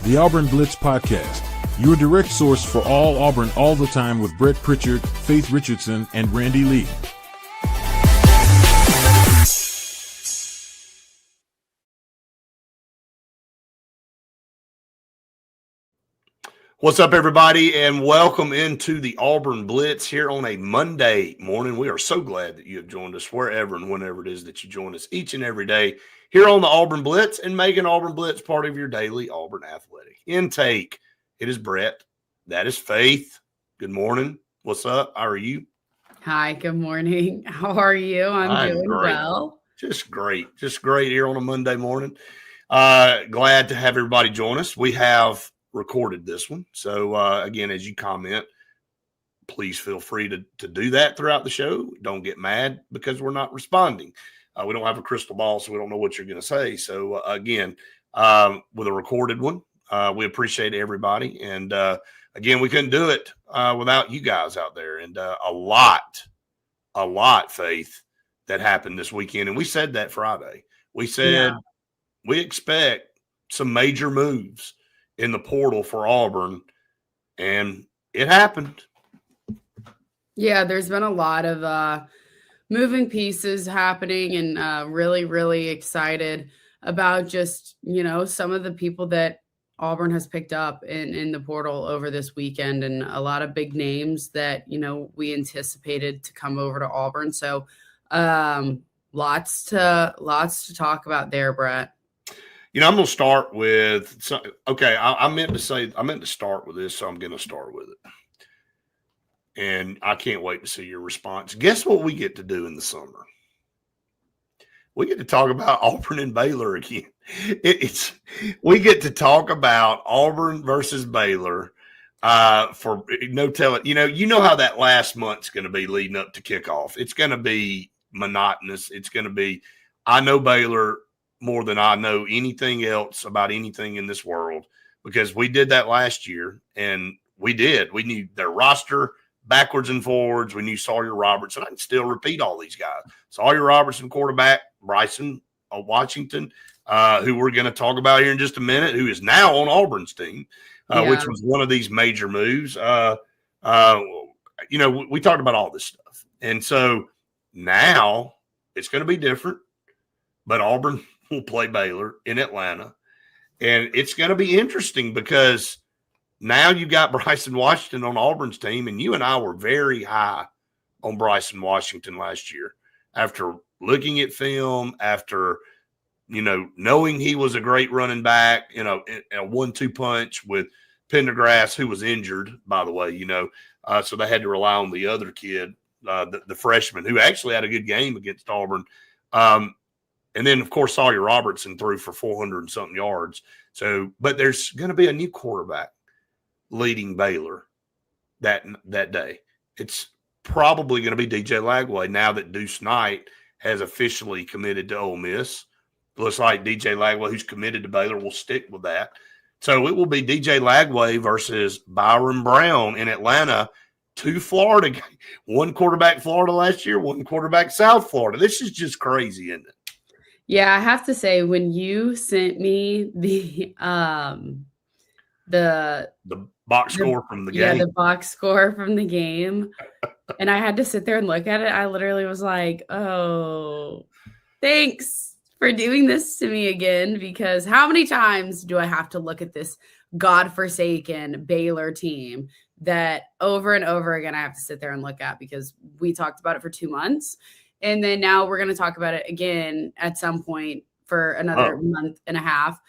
the Auburn Blitz Podcast, your direct source for all Auburn all the time with Brett Pritchard, Faith Richardson, and Randy Lee. What's up, everybody, and welcome into the Auburn Blitz here on a Monday morning. We are so glad that you have joined us wherever and whenever it is that you join us each and every day here on the Auburn Blitz and making Auburn Blitz part of your daily Auburn athletic intake. It is Brett. That is Faith. Good morning. What's up? How are you? Hi, good morning. How are you? I'm doing great. well. Just great here on a Monday morning. Glad to have everybody join us. We have recorded this one. So, again, as you comment, please feel free to do that throughout the show. Don't get mad because we're not responding. We don't have a crystal ball, so we don't know what you're going to say. So, again, with a recorded one, we appreciate everybody. And, again, we couldn't do it without you guys out there. And a lot, Faith, that happened this weekend. And we said that Friday. We said we expect some major moves in the portal for Auburn, and it happened. Yeah, there's been a lot of moving pieces happening, and really, really excited about just, some of the people that Auburn has picked up in the portal over this weekend, and a lot of big names that, we anticipated to come over to Auburn. So lots to talk about there, Brett. I'm going to start with I meant to start with this, so I'm going to start with it. And I can't wait to see your response. Guess what we get to do in the summer? We get to talk about Auburn and Baylor again. We get to talk about Auburn versus Baylor for no telling. You know how that last month's going to be leading up to kickoff. It's going to be monotonous. It's going to be, I know Baylor more than I know anything else about anything in this world, because we did that last year, and we knew their roster backwards and forwards. We knew Sawyer Robertson. I can still repeat all these guys. Sawyer Robertson, quarterback, Bryson Washington, who we're going to talk about here in just a minute, who is now on Auburn's team, which was one of these major moves. We talked about all this stuff. And so now it's going to be different, but Auburn will play Baylor in Atlanta. And it's going to be interesting because now you got Bryson Washington on Auburn's team, and you and I were very high on Bryson Washington last year after looking at film, after, knowing he was a great running back, a 1-2 punch with Pendergrass, who was injured, by the way, so they had to rely on the other kid, the freshman, who actually had a good game against Auburn. And then, of course, Sawyer Robertson threw for 400 and something yards. So, but there's going to be a new quarterback leading Baylor that day. It's probably going to be DJ Lagway now that Deuce Knight has officially committed to Ole Miss. Looks like DJ Lagway, who's committed to Baylor, will stick with that. So it will be DJ Lagway versus Byron Brown in Atlanta. Two Florida guys. One quarterback Florida last year, one quarterback South Florida. This is just crazy, isn't it? Yeah, I have to say, when you sent me the box score from the game. Yeah, the box score from the game. And I had to sit there and look at it. I literally was like, oh, thanks for doing this to me again, because how many times do I have to look at this godforsaken Baylor team that over and over again I have to sit there and look at, because we talked about it for 2 months. And then now we're going to talk about it again at some point for another month and a half.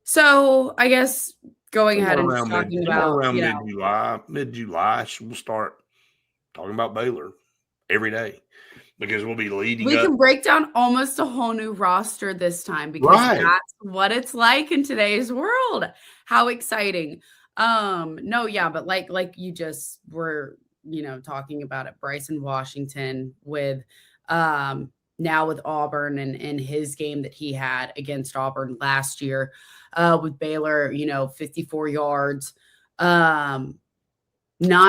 So I guess going ahead and just talking about around mid-July, we'll start talking about Baylor every day, because we'll be leading. We can break down almost a whole new roster this time, because that's what it's like in today's world. How exciting! But like you just were, talking about it, Bryson Washington with now with Auburn and his game that he had against Auburn last year with Baylor, 54 yards. Not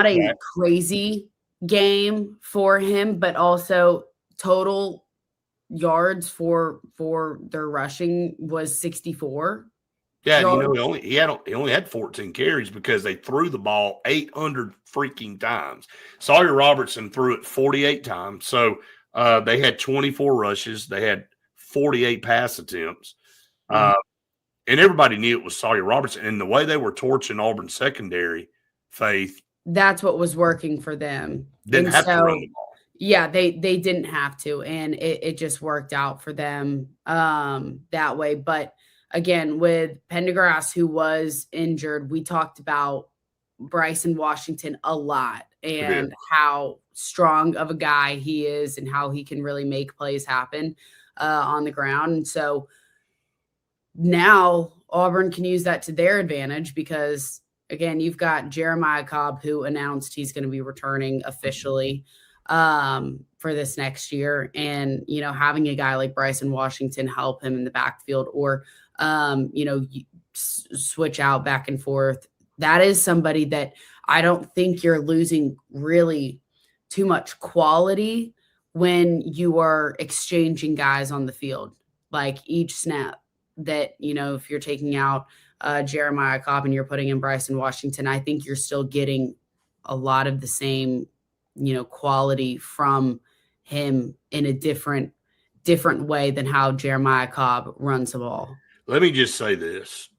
a crazy game for him, but also total yards for their rushing was 64. Yeah, you know, he only had 14 carries because they threw the ball 800 freaking times. Sawyer Robertson threw it 48 times. So they had 24 rushes. They had 48 pass attempts. And everybody knew it was Sawyer Robertson. And the way they were torching Auburn secondary, Faith. That's what was working for them. Didn't have to run the ball. Yeah, they didn't have to. And it just worked out for them that way. But again, with Pendergrass, who was injured, we talked about Bryson Washington a lot and how strong of a guy he is and how he can really make plays happen on the ground. And so now Auburn can use that to their advantage because, again, you've got Jeremiah Cobb, who announced he's going to be returning officially for this next year. And, you know, having a guy like Bryson Washington help him in the backfield or, you know, switch out back and forth. That is somebody that I don't think you're losing really too much quality when you are exchanging guys on the field, like each snap that, you know, if you're taking out Jeremiah Cobb and you're putting in Bryson Washington, I think you're still getting a lot of the same, you know, quality from him in a different way than how Jeremiah Cobb runs the ball. Let me just say this.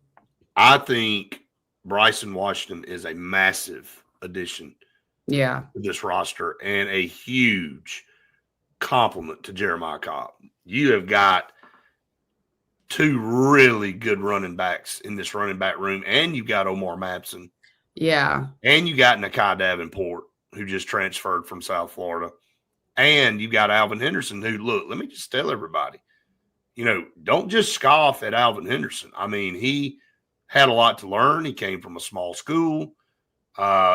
I think Bryson Washington is a massive addition to this roster and a huge compliment to Jeremiah Cobb. You have got two really good running backs in this running back room, and you've got Omar Mapson. Yeah. And you got Nakai Davenport, who just transferred from South Florida. And you've got Alvin Henderson, who, look, let me just tell everybody, you know, don't just scoff at Alvin Henderson. I mean, he had a lot to learn. He came from a small school.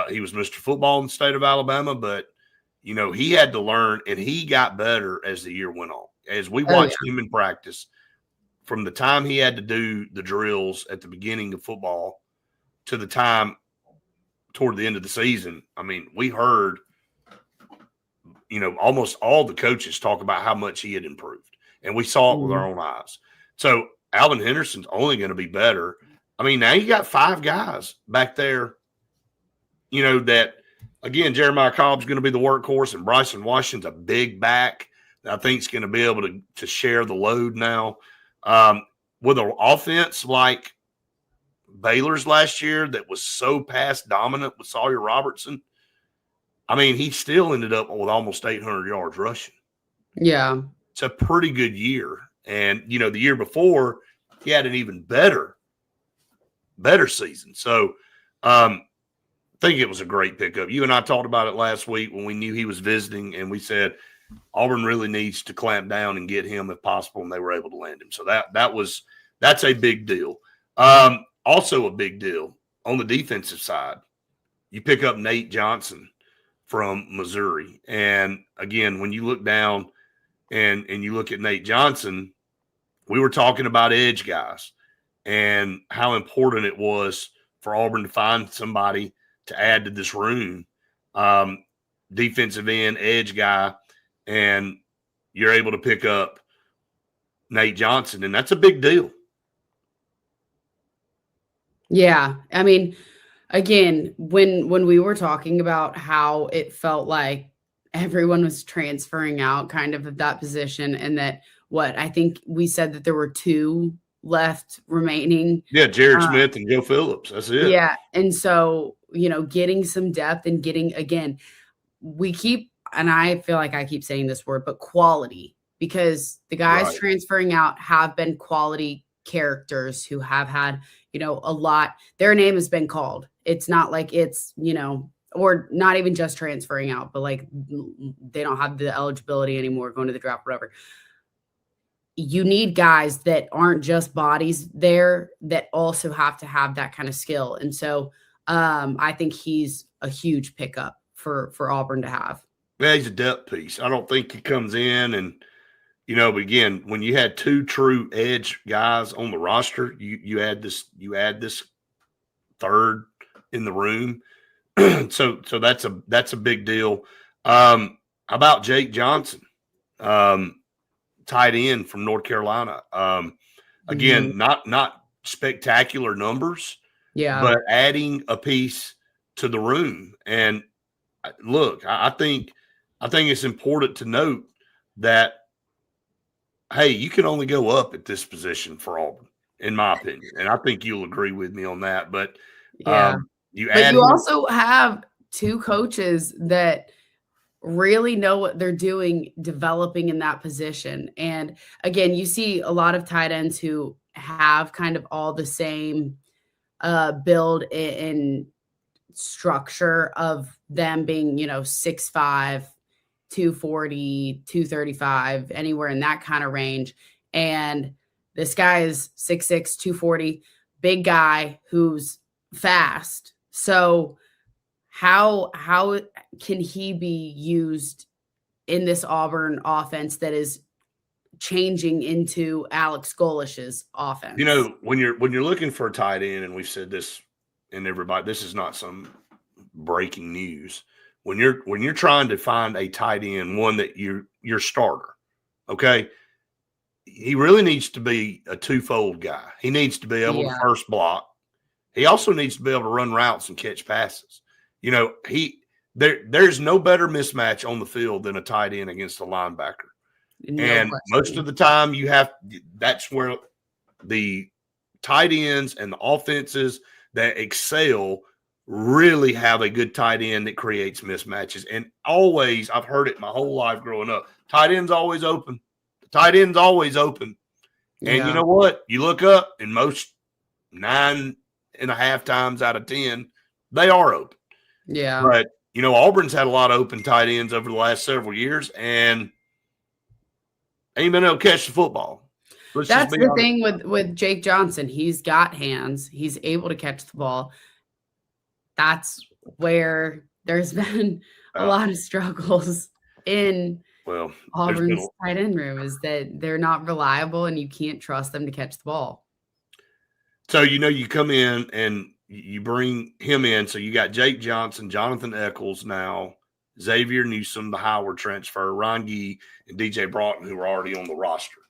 He was Mr. Football in the state of Alabama, but, you know, he had to learn, and he got better as the year went on. As we watched him in practice, from the time he had to do the drills at the beginning of football to the time toward the end of the season, I mean, we heard, you know, almost all the coaches talk about how much he had improved, and we saw it with our own eyes. So Alvin Henderson's only going to be better. I mean, now you got five guys back there, you know, that, again, Jeremiah Cobb's going to be the workhorse, and Bryson Washington's a big back that I think is going to be able to share the load now. With an offense like Baylor's last year that was so pass dominant with Sawyer Robertson, I mean, he still ended up with almost 800 yards rushing. Yeah. It's a pretty good year. And, you know, the year before, he had an even better season. So I think it was a great pickup. You and I talked about it last week when we knew he was visiting, and we said Auburn really needs to clamp down and get him if possible, and they were able to land him. So that's a big deal. Also a big deal on the defensive side, you pick up Nate Johnson from Missouri. And again, when you look down and you look at Nate Johnson, we were talking about edge guys and how important it was for Auburn to find somebody to add to this room. Defensive end, edge guy, and you're able to pick up Nate Johnson, and that's a big deal. Yeah. I mean, again, when we were talking about how it felt like everyone was transferring out kind of that position, and that I think we said that there were two left remaining. Yeah, Jared Smith and Joe Phillips. That's it. Yeah. And so, you know, getting some depth and getting, again, and I feel like I keep saying this word, but quality, because the guys transferring out have been quality characters who have had, you know, a lot. Their name has been called. It's not like it's, you know, or not even just transferring out, but like they don't have the eligibility anymore, going to the draft, whatever. You need guys that aren't just bodies there, that also have to have that kind of skill. And so I think he's a huge pickup for Auburn to have. Yeah, he's a depth piece. I don't think he comes in and, you know, but again, when you had two true edge guys on the roster, you add this third in the room. so that's a big deal. How about Jake Johnson, tight end from North Carolina? Again, not spectacular numbers, Yeah. but adding a piece to the room. And look, I think it's important to note that, hey, you can only go up at this position for Auburn, in my opinion. And I think you'll agree with me on that. But Yeah. you But add you him, also have two coaches that really know what they're doing developing in that position. And again, you see a lot of tight ends who have kind of all the same build and structure of them being, 6'5", 240, 235, anywhere in that kind of range. And this guy is 6'6", 240, big guy who's fast. So how can he be used in this Auburn offense that is changing into Alex Golish's offense? when you're looking for a tight end, and we've said this, and everybody, this is not some breaking news. When you're trying to find a tight end, one that your starter, okay, he really needs to be a twofold guy. He needs to be able to first block. He also needs to be able to run routes and catch passes. There's no better mismatch on the field than a tight end against a linebacker. No and question. most of the time that's where the tight ends and the offenses that excel really have a good tight end that creates mismatches. And always, I've heard it my whole life growing up, tight end's always open. The tight end's always open. And you know what? You look up, and most 9.5 times out of 10, they are open. Yeah. But, Auburn's had a lot of open tight ends over the last several years, and ain't been able to catch the football. That's the thing with Jake Johnson. He's got hands. He's able to catch the ball. That's where there's been a lot of struggles in Auburn's tight end room, is that they're not reliable and you can't trust them to catch the ball. So, you come in and you bring him in. So you got Jake Johnson, Jonathan Eccles now, Xavier Newsom, the Howard transfer, Ron Gee, and DJ Broughton, who are already on the roster.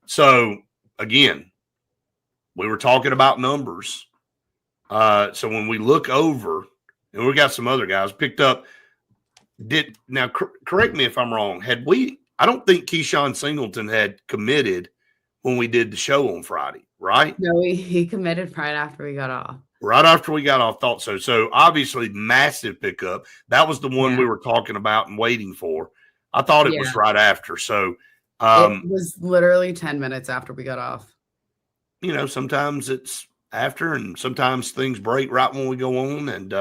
So, again, we were talking about numbers. So when we look over, and we got some other guys picked up, correct me if I'm wrong, I don't think Keyshawn Singleton had committed when we did the show on Friday, right? No, he committed right after we got off. Right after we got off, thought so. So obviously, massive pickup. That was the one we were talking about and waiting for. I thought it was right after. So it was literally 10 minutes after we got off. Sometimes it's after, and sometimes things break right when we go on. And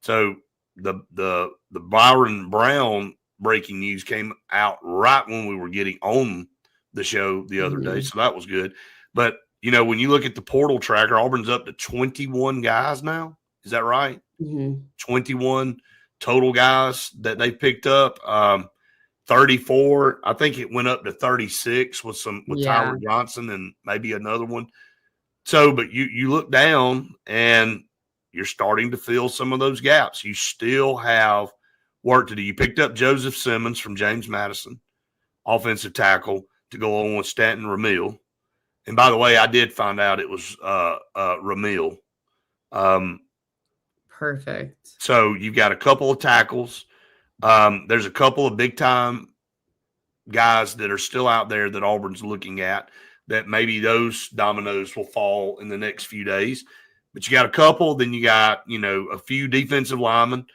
so the Byron Brown breaking news came out right when we were getting on the show the other day. So that was good. But when you look at the portal tracker, Auburn's up to 21 guys now. Is that right? 21 total guys that they picked up. 34. I think it went up to 36 with Tyler Johnson and maybe another one. So, but you look down and you're starting to fill some of those gaps. You still have work to do. You picked up Joseph Simmons from James Madison, offensive tackle, to go on with Stanton Ramil. And by the way, I did find out it was Ramil. Perfect. So you've got a couple of tackles. There's a couple of big-time guys that are still out there that Auburn's looking at, that maybe those dominoes will fall in the next few days. But you got a couple. Then you got, a few defensive linemen,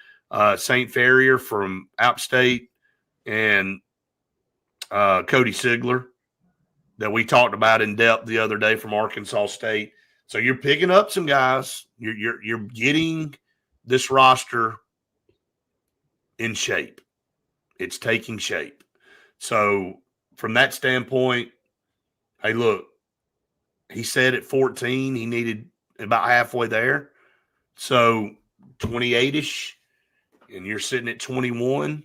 St. Ferrier from App State and Cody Sigler, that we talked about in depth the other day from Arkansas State. So you're picking up some guys. You're getting this roster in shape. It's taking shape. So from that standpoint, hey, look, he said at 14 he needed about halfway there. So 28-ish, and you're sitting at 21.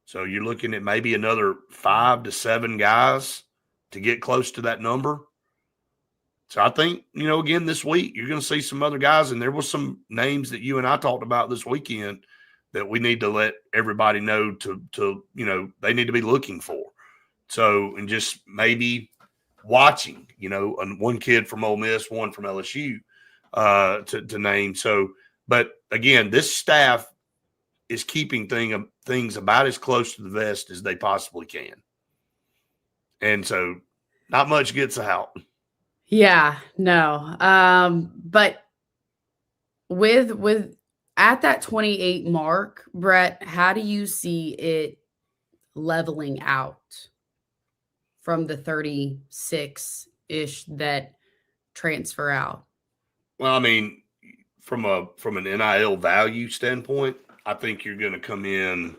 So you're looking at maybe another 5 to 7 guys to get close to that number. So I think, again, this week you're going to see some other guys, and there was some names that you and I talked about this weekend that we need to let everybody know to they need to be looking for. So, and just maybe watching, and one kid from Ole Miss, one from LSU, to name. So, but again, this staff is keeping things about as close to the vest as they possibly can. And so not much gets out. Yeah, no. But with at that 28 mark, Brett, how do you see it leveling out from the 36-ish that transfer out? Well, I mean, from an NIL value standpoint, I think you're going to come in.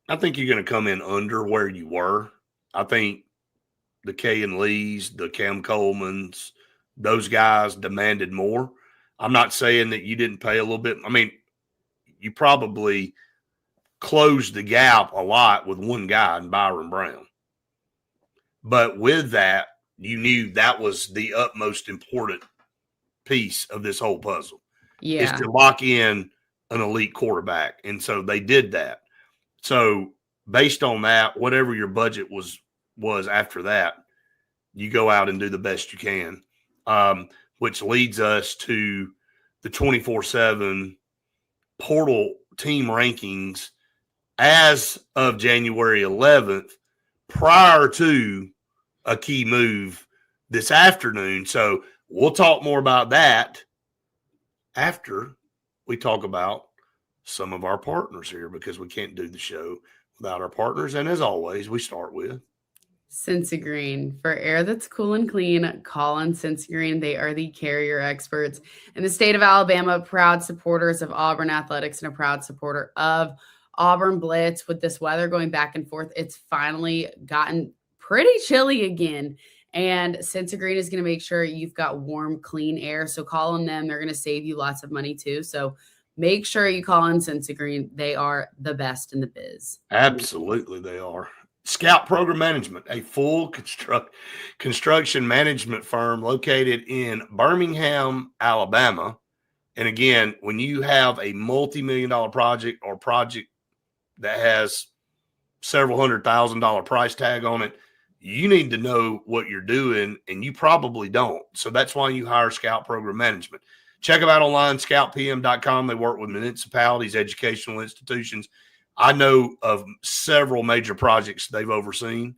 I think you're going to come in under where you were. I think the K and Lees, the Cam Colemans, those guys demanded more. I'm not saying that you didn't pay a little bit. I mean, you probably closed the gap a lot with one guy in Byron Brown. But with that, you knew that was the utmost important piece of this whole puzzle. Yeah. Is to lock in an elite quarterback. And so they did that. So based on that, whatever your budget was after that, you go out and do the best you can, which leads us to the 24/7 portal team rankings as of January 11th, prior to a key move this afternoon. So we'll talk more about that after we talk about some of our partners here, because we can't do the show without our partners. And as always, we start with Cincy Green. For air that's cool and clean, call on Cincy Green. They are the carrier experts in the state of Alabama, proud supporters of Auburn athletics and a proud supporter of Auburn Blitz. With this weather going back and forth, it's finally gotten pretty chilly again. And Cincy Green is going to make sure you've got warm, clean air. So call on them. They're going to save you lots of money too. So make sure you call on Cincy Green. They are the best in the biz. Absolutely, they are. Scout Program Management, a full construction management firm located in Birmingham, Alabama. And again, when you have a multi-million-dollar project or project that has several $100,000 price tag on it, you need to know what you're doing, and you probably don't. So that's why you hire Scout Program Management. Check them out online, scoutpm.com. They work with municipalities, educational institutions. I know of several major projects they've overseen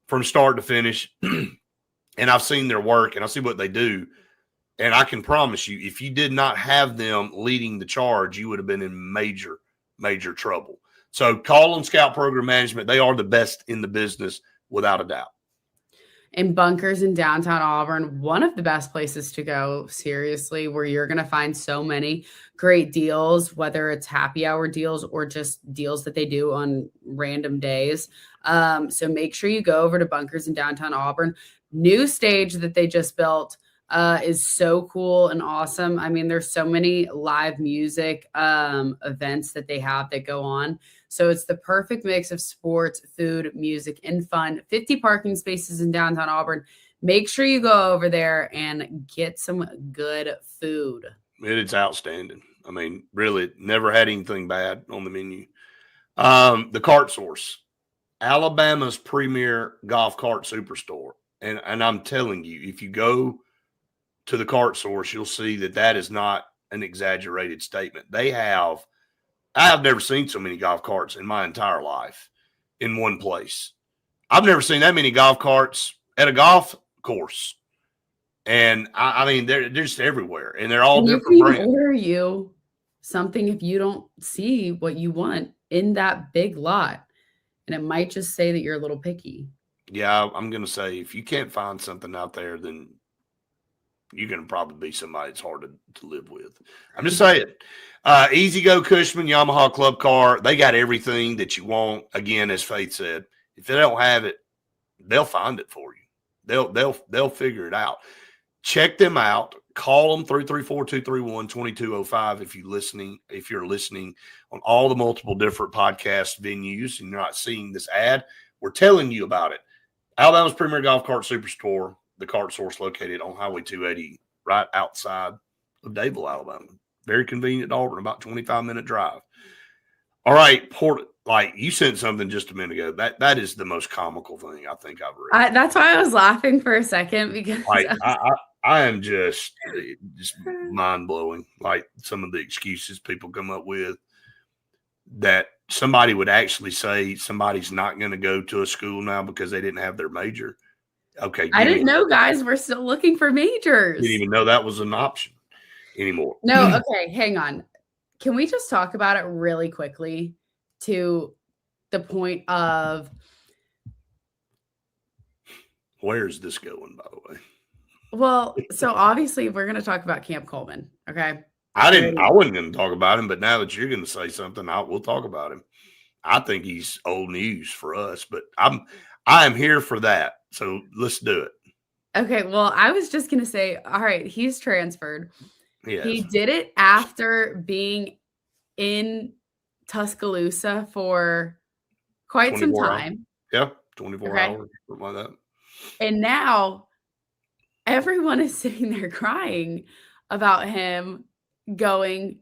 from start to finish, and I've seen their work, and I see what they do. And I can promise you, if you did not have them leading the charge, you would have been in major, major trouble. So call on Scout Program Management. They are the best in the business, without a doubt. In Bunkers in downtown Auburn, one of the best places to go, seriously, where you're going to find so many great deals, whether it's happy hour deals or just deals that they do on random days. So make sure you go over to Bunkers in downtown Auburn. New stage that they just built is so cool and awesome. I mean, there's so many live music events that they have that go on. So it's the perfect mix of sports, food, music, and fun. 50 parking spaces in downtown Auburn. Make sure you go over there and get some good food. It's outstanding. I mean, really, never had anything bad on the menu. The Cart Source, Alabama's premier golf cart superstore. And I'm telling you, if you go to the Cart Source, you'll see that is not an exaggerated statement. I have never seen so many golf carts in my entire life in one place. I've never seen that many golf carts at a golf course. And I mean, they're just everywhere, and they're all different brands. You can brands. order you something if you don't see what you want in that big lot, and it might just say that you're a little picky. Yeah, I'm going to say if you can't find something out there, then you're going to probably be somebody that's hard to live with. I'm just saying. Easy Go Cushman, Yamaha Club Car, they got everything that you want. Again, as Faith said, if they don't have it, they'll find it for you. They'll figure it out. Check them out. Call them 334-231-2205 if you're listening on all the multiple different podcast venues and you're not seeing this ad. We're telling you about it. Alabama's premier golf cart superstore, the Cart Source, located on Highway 280, right outside of Dadeville, Alabama. Very convenient to Auburn, about 25-minute drive. All right, like you sent something just a minute ago. That is the most comical thing I think I've read. That's why I was laughing for a second because Like I am just mind blowing. Like some of the excuses people come up with that somebody would actually say somebody's not going to go to a school now because they didn't have their major. Okay, I didn't know guys were still looking for majors. Didn't even know that was an option anymore. No, okay, hang on. Can we just talk about it really quickly to the point of where is this going, by the way? Well, so obviously we're going to talk about Camp Coleman, okay? I wasn't going to talk about him, but now that you're going to say something, we'll talk about him. I think he's old news for us, but I am here for that. So let's do it. Okay, well, I was just going to say, all right, he's transferred. Yes. He did it after being in Tuscaloosa for quite some time. Yeah, 24 hours, something like that. And now everyone is sitting there crying about him going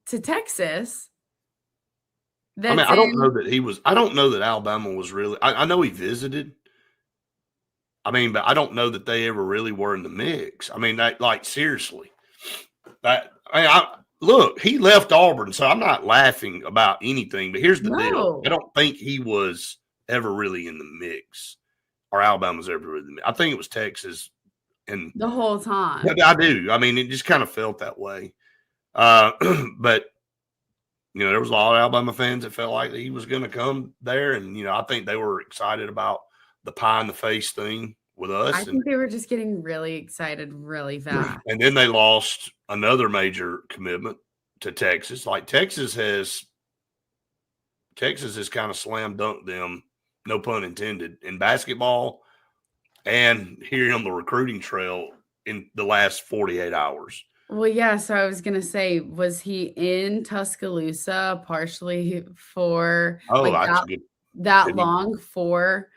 to Texas. I mean, I don't know that Alabama was really, I know he visited. I mean, but I don't know that they ever really were in the mix. I mean, seriously. Look, he left Auburn, so I'm not laughing about anything, but here's the deal. I don't think he was ever really in the mix, or Alabama's ever really in the mix. I think it was Texas. And the whole time. I do. I mean, it just kind of felt that way. But, there was a lot of Alabama fans that felt like he was going to come there. And, I think they were excited about the pie in the face thing with us. I think they were just getting really excited really fast. And then they lost another major commitment to Texas. Like Texas has kind of slam dunked them, no pun intended, in basketball and here on the recruiting trail in the last 48 hours. Well, yeah. So I was going to say, was he in Tuscaloosa partially for that long for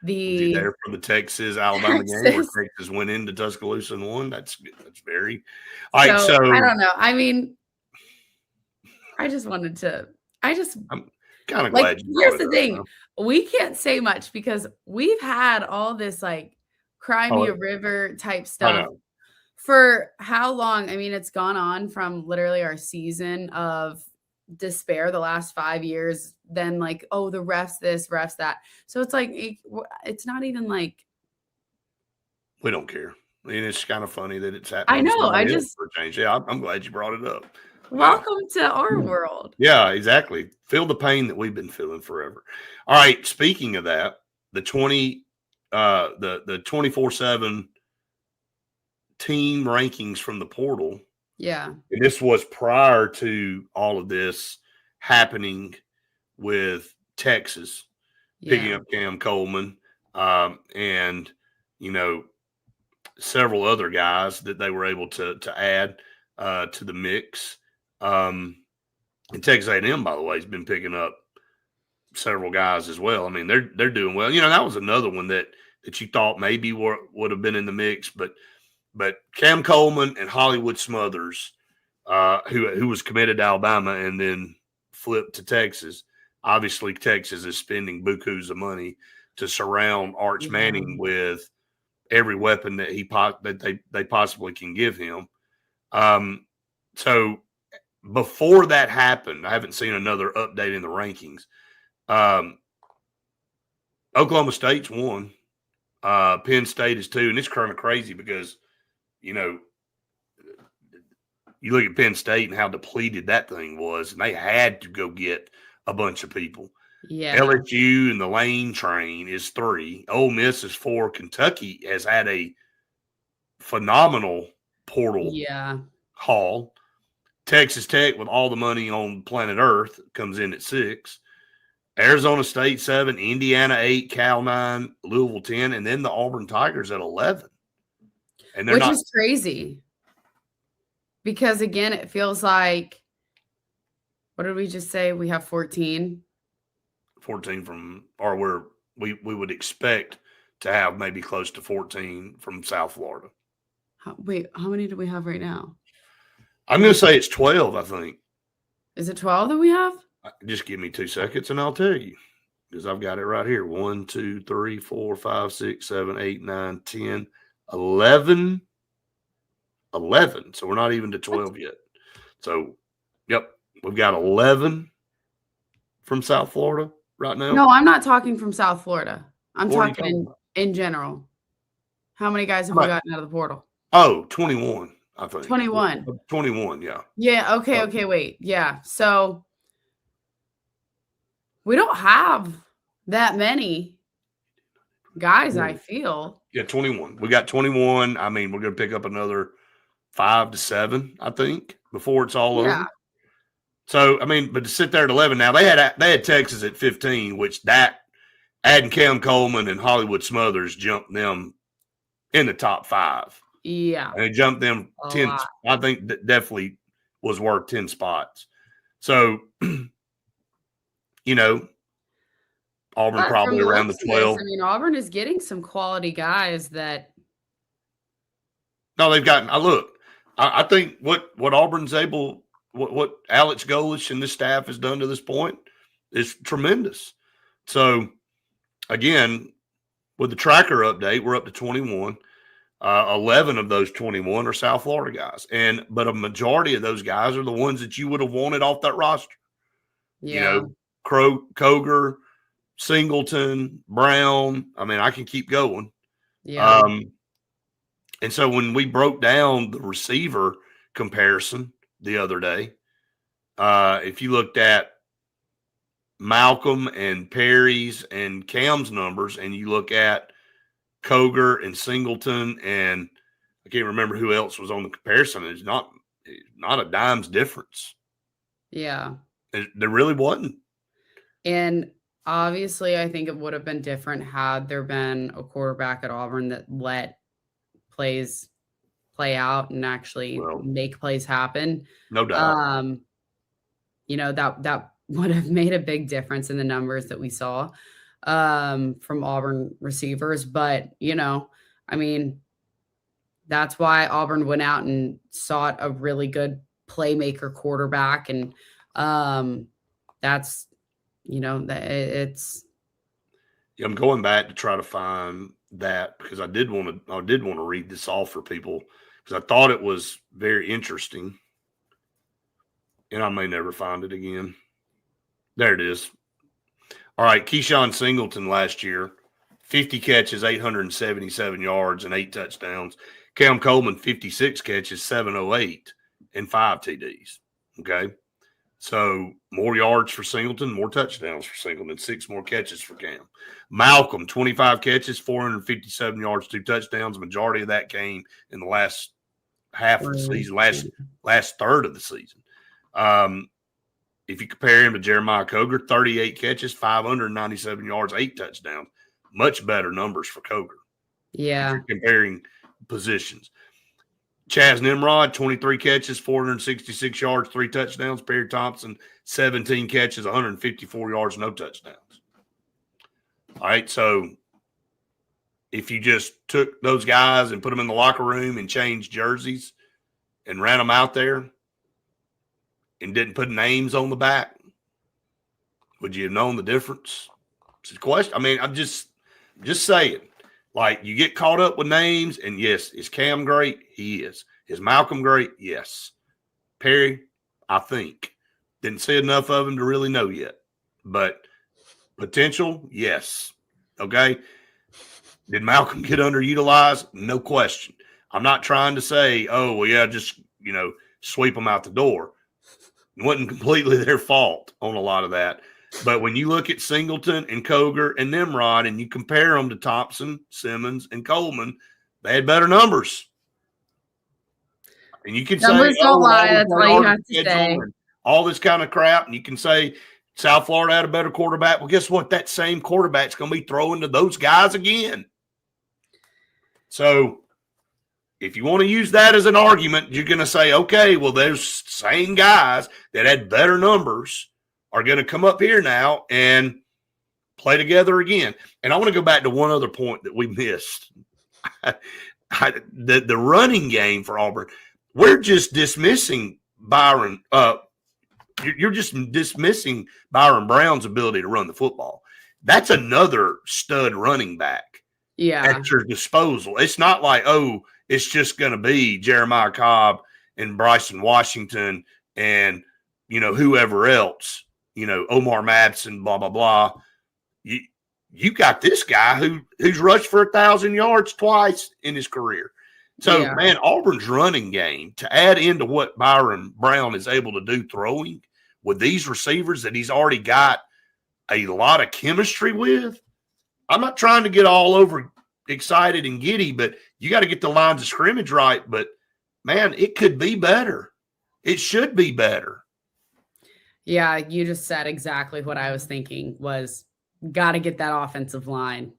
the was he there for the Texas-Alabama game where Texas went into Tuscaloosa and won? That's very like so I don't know. I mean, I just wanted to I'm kind of glad you here's the thing. Huh? We can't say much because we've had all this like Cry Me a River type stuff for how long? I mean, it's gone on from literally our season of despair the last 5 years, then like, oh, the refs this, refs that. So it's like it's not even like we don't care. I mean, it's kind of funny that it's happening. I know. I just for a change. Yeah, I'm glad you brought it up. Welcome to our world. Yeah, exactly. Feel the pain that we've been feeling forever. All right. Speaking of that, the 24/7 team rankings from the portal. Yeah. And this was prior to all of this happening with Texas picking up Cam Coleman and, several other guys that they were able to add to the mix. And Texas A&M, by the way, has been picking up several guys as well. I mean, they're doing well. That was another one that you thought maybe would have been in the mix, but Cam Coleman and Hollywood Smothers, who was committed to Alabama and then flipped to Texas. Obviously, Texas is spending bukus of money to surround Arch Manning with every weapon that they possibly can give him. So before that happened, I haven't seen another update in the rankings. Oklahoma State's 1. Penn State is 2, and it's kind of crazy because you look at Penn State and how depleted that thing was, and they had to go get a bunch of people. Yeah. LSU and the Lane train is 3. Ole Miss is 4. Kentucky has had a phenomenal portal haul. Texas Tech, with all the money on planet Earth, comes in at 6. Arizona State 7, Indiana 8, Cal 9, Louisville 10, and then the Auburn Tigers at 11. And which is crazy because, again, it feels like, what did we just say? We have 14. 14 from, or we would expect to have maybe close to 14 from South Florida. Wait, how many do we have right now? I'm going to say it's 12, I think. Is it 12 that we have? Just give me 2 seconds and I'll tell you, because I've got it right here. 1, 2, 3, 4, 5, 6, 7, 8, 9, 10, 11. 11. So we're not even to 12 yet. So, yep, we've got 11 from South Florida right now. No, I'm not talking from South Florida. I'm What are you talking talking in general. How many guys have we gotten out of the portal? Oh, 21, I think. 21. 21, yeah. Yeah, okay, wait. Yeah. So we don't have that many guys, I feel. Yeah, 21. We got 21. I mean, we're going to pick up another 5 to 7, I think, before it's all over. So, I mean, but to sit there at 11 now, they had Texas at 15, which that adding Cam Coleman and Hollywood Smothers jumped them in the top 5. Yeah. And it jumped them 10. Lot. I think that definitely was worth 10 spots. So, you know, Auburn But probably from the around the looks of 12. this, I mean, Auburn is getting some quality guys that. No, they've gotten. I think what Auburn's able, what Alex Golish and this staff has done to this point is tremendous. So, again, with the tracker update, we're up to 21. 11 of those 21 are South Florida guys, but a majority of those guys are the ones that you would have wanted off that roster. Yeah. You know, Koger, Singleton, Brown. I mean, I can keep going. Yeah. And so when we broke down the receiver comparison the other day, if you looked at Malcolm and Perry's and Cam's numbers, and you look at Koger and Singleton, and I can't remember who else was on the comparison, it's not a dime's difference. Yeah. There really wasn't. And obviously, I think it would have been different had there been a quarterback at Auburn that let plays play out and actually make plays happen. No doubt. You know, that would have made a big difference in the numbers that we saw from Auburn receivers. But, you know, I mean, that's why Auburn went out and sought a really good playmaker quarterback. And that's, you know, it's. Yeah, I'm going back to try to find that because I did want to read this off for people because I thought it was very interesting. And I may never find it again. There it is. All right, Keyshawn Singleton last year, 50 catches, 877 yards, and 8 touchdowns. Cam Coleman, 56 catches, 708, and 5 TDs. Okay. So more yards for Singleton, more touchdowns for Singleton, 6 more catches for Cam. Malcolm, 25 catches, 457 yards, 2 touchdowns. Majority of that came in the last half of the season, last third of the season. If you compare him to Jeremiah Koger, 38 catches, 597 yards, 8 touchdowns. Much better numbers for Koger. Yeah. Comparing positions. Chaz Nimrod, 23 catches, 466 yards, 3 touchdowns. Perry Thompson, 17 catches, 154 yards, no touchdowns. All right, so if you just took those guys and put them in the locker room and changed jerseys and ran them out there and didn't put names on the back, would you have known the difference? It's a question. I mean, I'm just saying. Like, you get caught up with names, and yes, is Cam great? He is. Is Malcolm great? Yes. Perry, I think. Didn't see enough of him to really know yet. But potential, yes. Okay? Did Malcolm get underutilized? No question. I'm not trying to say, oh, well, yeah, just, sweep them out the door. It wasn't completely their fault on a lot of that. But when you look at Singleton and Koger and Nimrod and you compare them to Thompson, Simmons, and Coleman, they had better numbers. And you can numbers say, don't lie. That's all you have to say. All this kind of crap. And you can say South Florida had a better quarterback. Well, guess what? That same quarterback's going to be throwing to those guys again. So if you want to use that as an argument, you're going to say, okay, well, those same guys that had better numbers are going to come up here now and play together again. And I want to go back to one other point that we missed. The running game for Auburn, we're just dismissing Byron you're just dismissing Byron Brown's ability to run the football. That's another stud running back at your disposal. It's not like, oh, it's just going to be Jeremiah Cobb and Bryson Washington and, whoever else, Omar Madsen, blah, blah, blah. You got this guy who's rushed for 1,000 yards twice in his career. So, man, Auburn's running game, to add into what Byron Brown is able to do throwing with these receivers that he's already got a lot of chemistry with. I'm not trying to get all over excited and giddy, but you got to get the lines of scrimmage right. But, man, it could be better. It should be better. Yeah, you just said exactly what I was thinking was got to get that offensive line.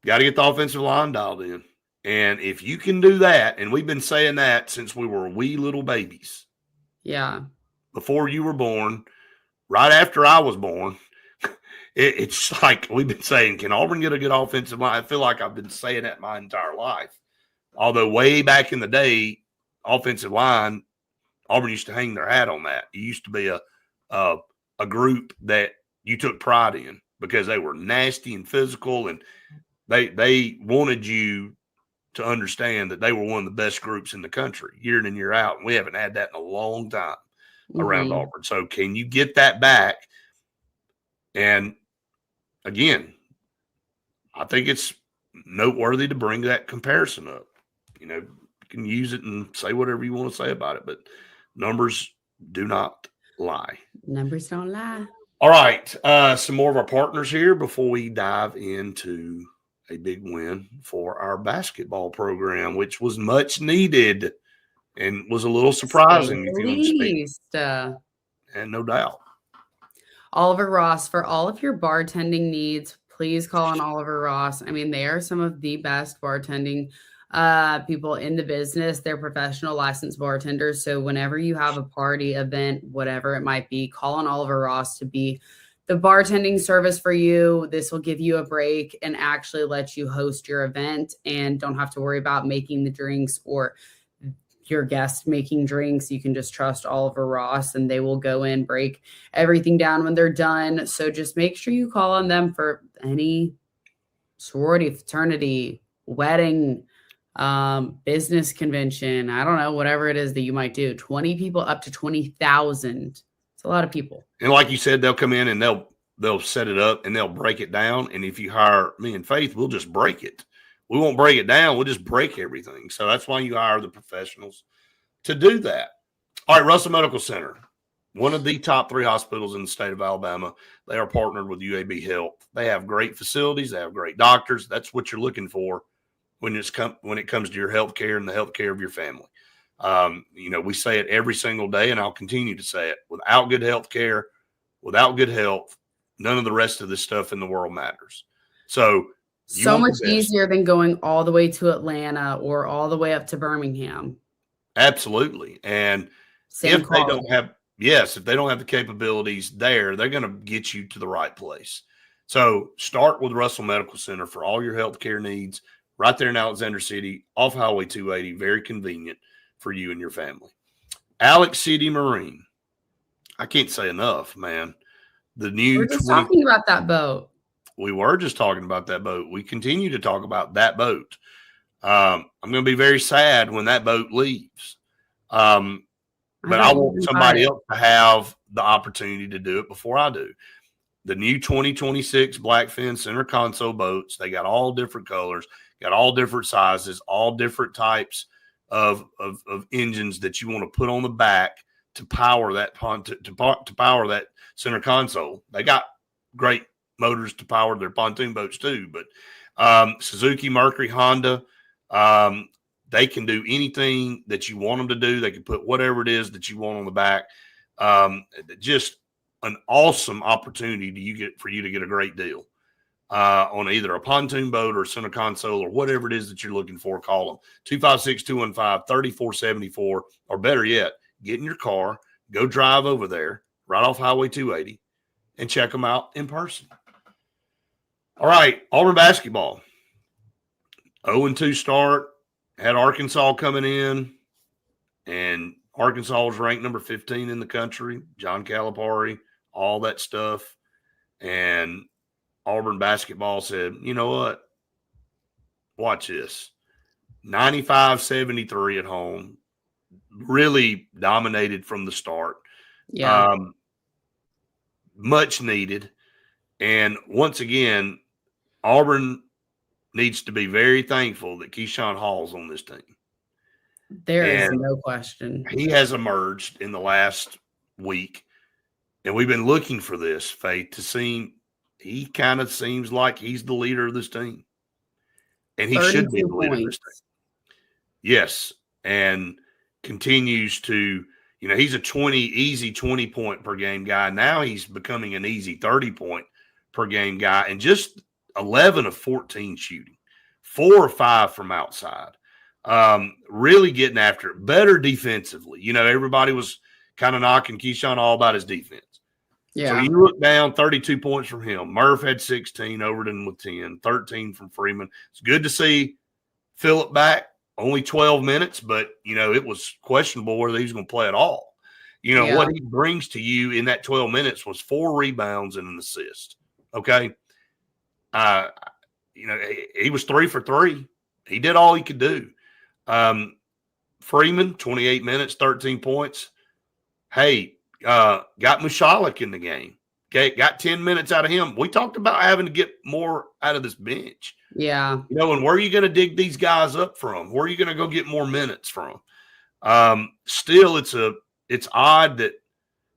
Got to get the offensive line dialed in. And if you can do that, and we've been saying that since we were wee little babies. Yeah. Before you were born, right after I was born, it's like we've been saying, can Auburn get a good offensive line? I feel like I've been saying that my entire life. Although way back in the day, offensive line, Auburn used to hang their hat on that. It used to be a group that you took pride in because they were nasty and physical, and they wanted you to understand that they were one of the best groups in the country year in and year out. And we haven't had that in a long time around Auburn. So can you get that back? And again, I think it's noteworthy to bring that comparison up. You can use it and say whatever you want to say about it, but numbers do not lie. Numbers don't lie. All right. Some more of our partners here before we dive into a big win for our basketball program, which was much needed and was a little surprising. If you and no doubt. Oliver Ross, for all of your bartending needs, please call on Oliver Ross. I mean, they are some of the best bartending people in the business. They're professional licensed bartenders. So whenever you have a party, event, whatever it might be, call on Oliver Ross to be the bartending service for you. This will give you a break and actually let you host your event and don't have to worry about making the drinks or your guests making drinks. You can just trust Oliver Ross and they will go in, break everything down when they're done. So just make sure you call on them for any sorority, fraternity, wedding, business convention. I don't know, whatever it is that you might do. 20 people up to 20,000. It's a lot of people. And like you said, they'll come in and they'll set it up and they'll break it down. And if you hire me and Faith, we'll just break it. We won't break it down. We'll just break everything. So that's why you hire the professionals to do that. All right, Russell Medical Center, one of the top 3 hospitals in the state of Alabama. They are partnered with UAB Health. They have great facilities. They have great doctors. That's what you're looking for when it comes to your health care and the health care of your family. We say it every single day, and I'll continue to say it. Without good health care, without good health, none of the rest of this stuff in the world matters. So much easier than going all the way to Atlanta or all the way up to Birmingham. Absolutely. And if they don't have the capabilities there, they're going to get you to the right place. So start with Russell Medical Center for all your healthcare needs right there in Alexander City off Highway 280. Very convenient for you and your family. Alex City Marine. I can't say enough, man. We're just talking about that boat. We were just talking about that boat. We continue to talk about that boat. I'm going to be very sad when that boat leaves. But I want somebody else to have the opportunity to do it before I do. The new 2026 Blackfin center console boats, they got all different colors, got all different sizes, all different types of engines that you want to put on the back to power that to power that center console. They got great motors to power their pontoon boats too, but Suzuki, Mercury, Honda, they can do anything that you want them to do. They can put whatever it is that you want on the back. Just an awesome opportunity for you to get a great deal on either a pontoon boat or center console or whatever it is that you're looking for. Call them 256-215-3474, or better yet, get in your car, go drive over there right off Highway 280 and check them out in person. All right, Auburn basketball. 0-2 start, had Arkansas coming in, and Arkansas was ranked number 15 in the country, John Calipari, all that stuff. And Auburn basketball said, you know what? Watch this. 95-73 at home. Really dominated from the start. Yeah. Much needed. And once again, Auburn needs to be very thankful that Keyshawn Hall's on this team. There is no question. He has emerged in the last week, and we've been looking for this, Faith, to see. He kind of seems like he's the leader of this team, and he should be the leader of this team. Yes, and continues to, he's a easy 20-point per game guy. Now he's becoming an easy 30-point per game guy, and just 11 of 14 shooting, 4 or 5 from outside. Really getting after it, better defensively. Everybody was kind of knocking Keyshawn all about his defense. Yeah. So you look down, 32 points from him. Murph had 16, Overton with 10, 13 from Freeman. It's good to see Phillip back, only 12 minutes, but, it was questionable whether he was going to play at all. What he brings to you in that 12 minutes was 4 rebounds and an assist. Okay. He was 3 for 3. He did all he could do. Freeman, 28 minutes, 13 points. Hey, got Mushalik in the game. Okay, got 10 minutes out of him. We talked about having to get more out of this bench. Yeah. And where are you going to dig these guys up from? Where are you going to go get more minutes from? Still, it's odd that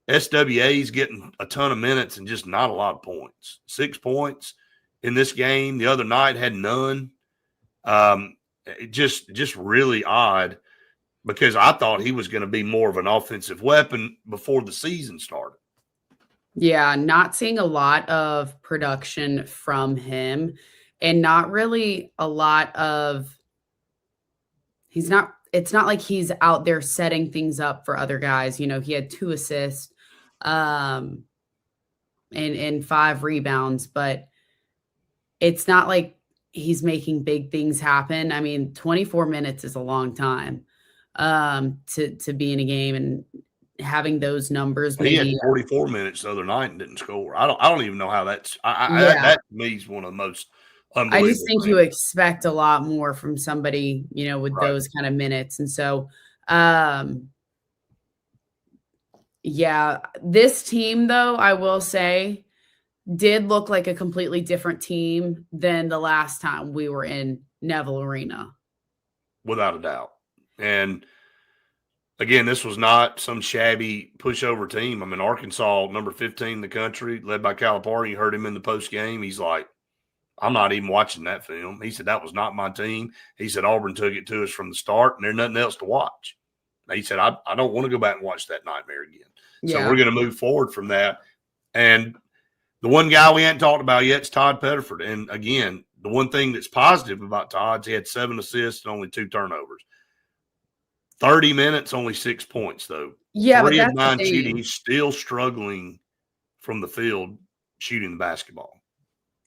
SWA is getting a ton of minutes and just not a lot of points. 6 points in this game. The other night had none. Just really odd, because I thought he was going to be more of an offensive weapon before the season started. Yeah, not seeing a lot of production from him, and not really a lot of – it's not like he's out there setting things up for other guys. He had 2 assists and 5 rebounds, but it's not like he's making big things happen. I mean, 24 minutes is a long time to be in a game, and having those numbers. He had 44 minutes the other night and didn't score. I don't even know how that's. That to me is one of the most unbelievable. I just think you expect a lot more from somebody, with those kind of minutes, and so, this team, though, I will say, did look like a completely different team than the last time we were in Neville Arena. Without a doubt. And again, this was not some shabby pushover team. I mean, Arkansas, number 15 in the country, led by Calipari. You heard him in the post game. He's like, I'm not even watching that film. He said, that was not my team. He said, Auburn took it to us from the start, and there's nothing else to watch. He said, I don't want to go back and watch that nightmare again. So we're going to move forward from that. And the one guy we hadn't talked about yet is Todd Pettiford. And again, the one thing that's positive about Todd is he had 7 assists and only 2 turnovers. 30 minutes, only 6 points, though. Yeah, 3 but of 9 shooting. He's still struggling from the field shooting the basketball.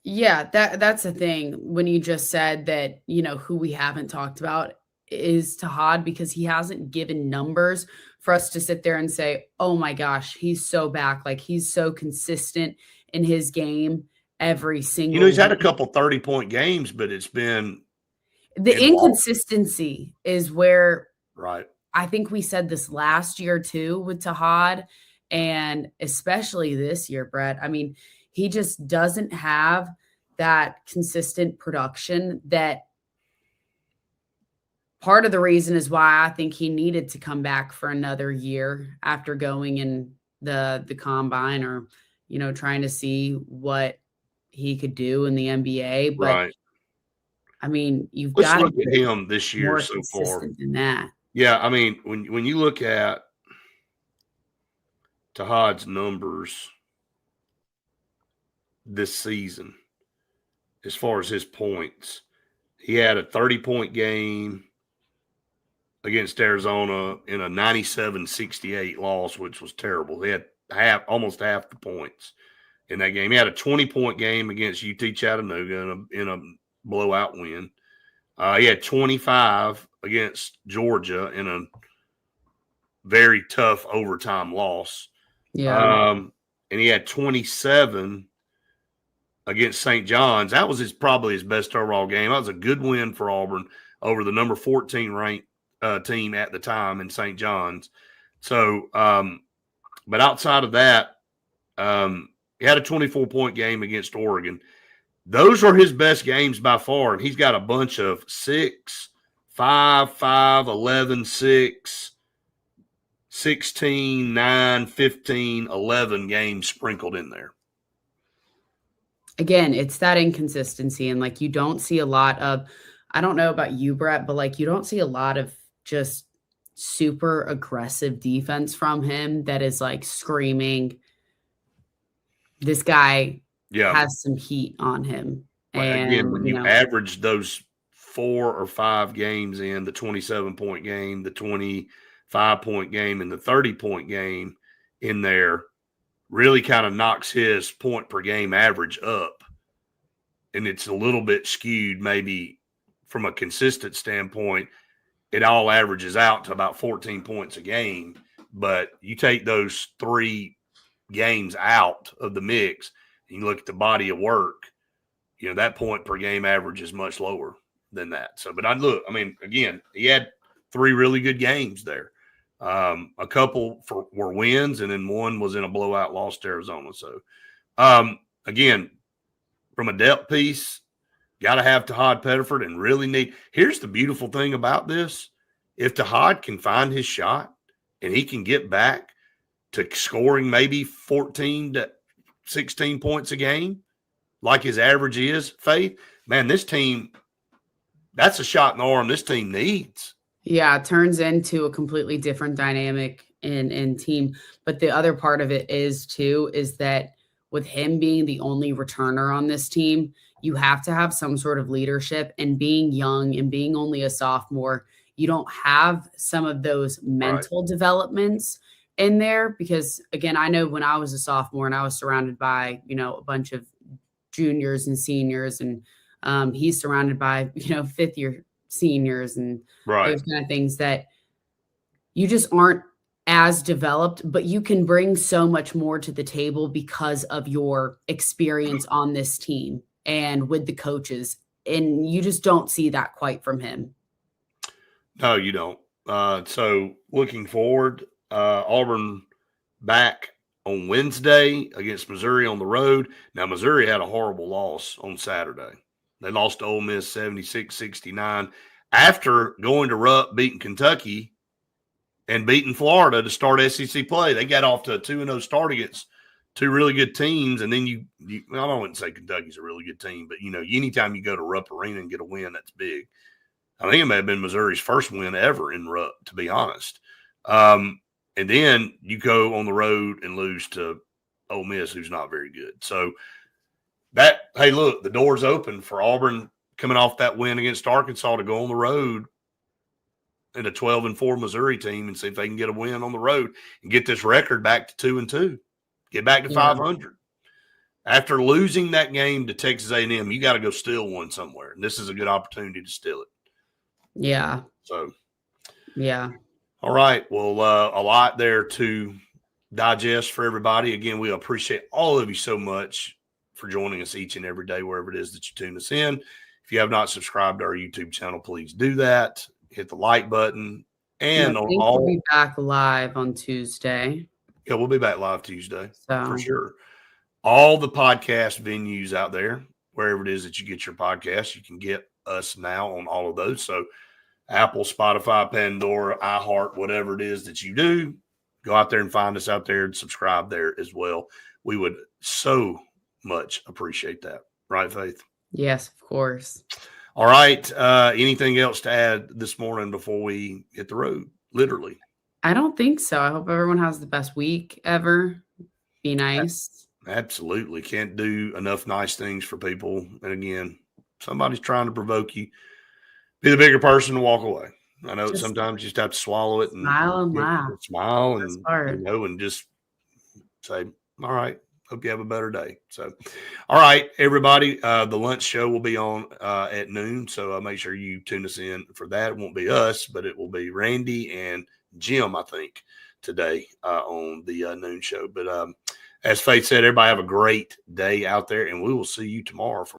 Yeah, that's the thing. When you just said that, who we haven't talked about is Tahad, because he hasn't given numbers for us to sit there and say, oh my gosh, he's so back. Like, he's so consistent in his game every single he's had a couple 30-point games, but it's been the inconsistency is where I think we said this last year too with Tahad, and especially this year, Brett. I mean, he just doesn't have that consistent production. That part of the reason is why I think he needed to come back for another year after going in the combine, or trying to see what he could do in the NBA. But I mean, let's look at him this year so far. Than that. Yeah, I mean, when you look at Tahad's numbers this season, as far as his points, he had a 30-point game against Arizona in a 97-68 loss, which was terrible. They had almost half the points in that game. He had a 20-point game against UT Chattanooga in a blowout win. He had 25 against Georgia in a very tough overtime loss. Yeah. And he had 27 against St. John's. That was probably his best overall game. That was a good win for Auburn over the number 14 ranked team at the time in St. John's. So, but outside of that, he had a 24-point game against Oregon. Those are his best games by far, and he's got a bunch of 6, 5, 5, 11, 6, 16, 9, 15, 11 games sprinkled in there. Again, it's that inconsistency, and like you don't see a lot of, I don't know about you, Brett, but like you don't see a lot of just super aggressive defense from him that is like screaming, this guy has some heat on him. And again, when you average those 4 or 5 games in, the 27-point game, the 25-point game, and the 30-point game in there, really kind of knocks his point per game average up. And it's a little bit skewed maybe from a consistent standpoint. It all averages out to about 14 points a game. But you take those 3 games out of the mix, and you look at the body of work, you know, that point per game average is much lower than that. So, but again, he had 3 really good games there. A couple were wins, and then one was in a blowout loss to Arizona. So, again, from a depth piece, got to have Tahad Pettiford and really need. Here's the beautiful thing about this. If Tahad can find his shot and he can get back to scoring maybe 14 to 16 points a game, like his average is, Faith, man, this team, that's a shot in the arm this team needs. Yeah, it turns into a completely different dynamic in team. But the other part of it is that with him being the only returner on this team, you have to have some sort of leadership, and being young and being only a sophomore, you don't have some of those mental developments in there. Because again, I know when I was a sophomore and I was surrounded by, you know, a bunch of juniors and seniors, and he's surrounded by, you know, 5th year seniors and those kind of things, that you just aren't as developed, but you can bring so much more to the table because of your experience on this team and with the coaches. And you just don't see that quite from him. No, you don't. So looking forward, Auburn back on Wednesday against Missouri on the road. Now, Missouri had a horrible loss on Saturday. They lost to Ole Miss 76-69 after going to Rupp, beating Kentucky, and beating Florida to start SEC play. They got off to a 2-0 start against 2 really good teams. And then I wouldn't say Kentucky's a really good team, but, you know, anytime you go to Rupp Arena and get a win, that's big. I think it may have been Missouri's first win ever in Rupp, to be honest. And then you go on the road and lose to Ole Miss, who's not very good. So hey, look, the door's open for Auburn coming off that win against Arkansas to go on the road and a 12-4 Missouri team and see if they can get a win on the road and get this record back to 2-2, get back to 500. After losing that game to Texas A&M, you got to go steal one somewhere, and this is a good opportunity to steal it. Yeah. So, yeah. All right. Well, a lot there to digest for everybody. Again, we appreciate all of you so much for joining us each and every day, wherever it is that you tune us in. If you have not subscribed to our YouTube channel, please do that. Hit the like button. And we'll be back live on Tuesday. Yeah, we'll be back live Tuesday for sure. All the podcast venues out there, wherever it is that you get your podcasts, you can get us now on all of those. So Apple, Spotify, Pandora, iHeart, whatever it is that you do, go out there and find us out there and subscribe there as well. We would so much appreciate that. Right, Faith? Yes, of course. All right. Anything else to add this morning before we hit the road? Literally. I don't think so. I hope everyone has the best week ever. Be nice. Absolutely. Can't do enough nice things for people. And again, somebody's trying to provoke you. Be the bigger person and walk away. I know sometimes you just have to swallow it and smile and laugh. Smile and and just say, all right, hope you have a better day. So, all right, everybody, the lunch show will be on at noon. So make sure you tune us in for that. It won't be us, but it will be Randy and Jim, I think, today on the noon show. But as Faith said, everybody have a great day out there, and we will see you tomorrow for